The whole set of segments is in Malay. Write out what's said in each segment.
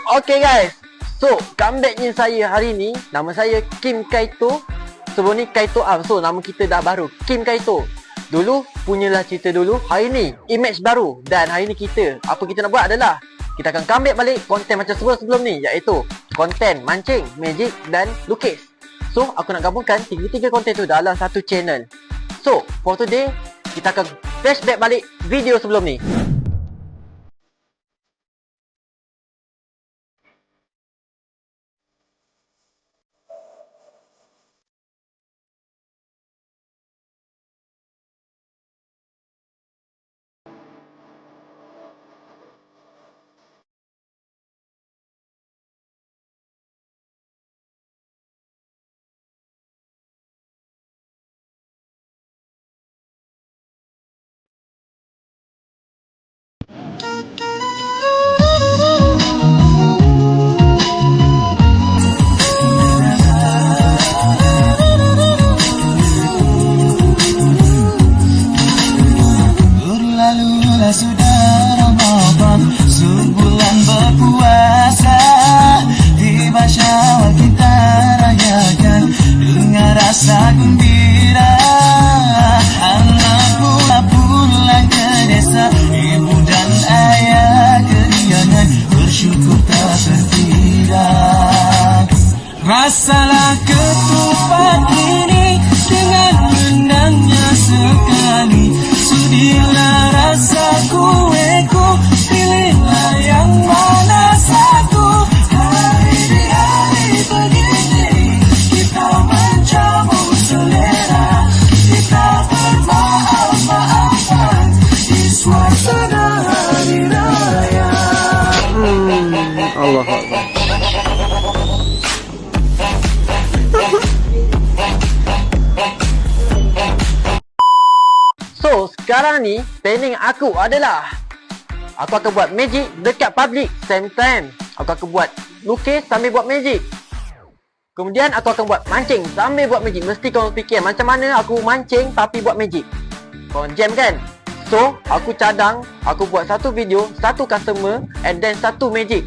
Okay guys, so comebacknya saya hari ni. Nama saya Kim Kaito. Sebelum ni Kaito Am. So nama kita dah baru, Kim Kaito. Dulu punyalah cerita dulu, hari ni image baru. Dan hari ni apa kita nak buat adalah kita akan comeback balik konten macam sebelum ni, iaitu konten mancing, magic dan lukis. So aku nak gabungkan tiga konten tu dalam satu channel. So for today kita akan flashback balik video sebelum ni. Sudah Ramadan, sebulan berpuasa, tiba Syawal kita rayakan dengan rasa gembira. Anak pula pulang ke desa, ibu dan ayah keriangan bersyukur tak terkira. Rasalah ketupat ini dengan menangnya sekali. Sudilah rasa kueku, pilihlah yang mana satu. Hari di hari begini, kita menjamu selera, kita bermaaf-maafan di suasana hari raya. Allah Akbar. So sekarang ni planning aku adalah aku akan buat magic dekat public, same time aku akan buat lukis sambil buat magic. Kemudian aku akan buat mancing sambil buat magic. Mesti korang fikir macam mana aku mancing tapi buat magic. Korang jam kan? So aku cadang, aku buat satu video, satu customer and then satu magic.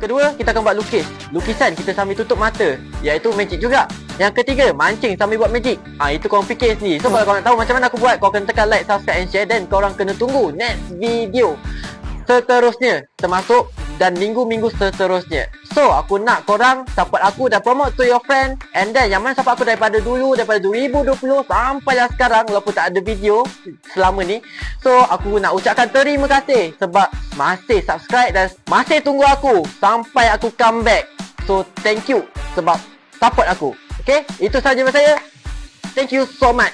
Kedua, kita akan buat lukis. Lukisan kita sambil tutup mata, iaitu magic juga. Yang ketiga, mancing sambil buat magic. Itu korang fikir sendiri. So kalau korang nak tahu macam mana aku buat, korang kena tekan like, subscribe and share. Dan korang kena tunggu next video seterusnya, termasuk dan minggu-minggu seterusnya. So aku nak korang support aku dan promote to your friend. And then yang mana support aku daripada dulu, daripada 2020 sampai yang sekarang, walaupun tak ada video selama ni. So aku nak ucapkan terima kasih sebab masih subscribe dan masih tunggu aku sampai aku comeback. So thank you sebab support aku. Okay, itu sahaja dari saya. Thank you so much.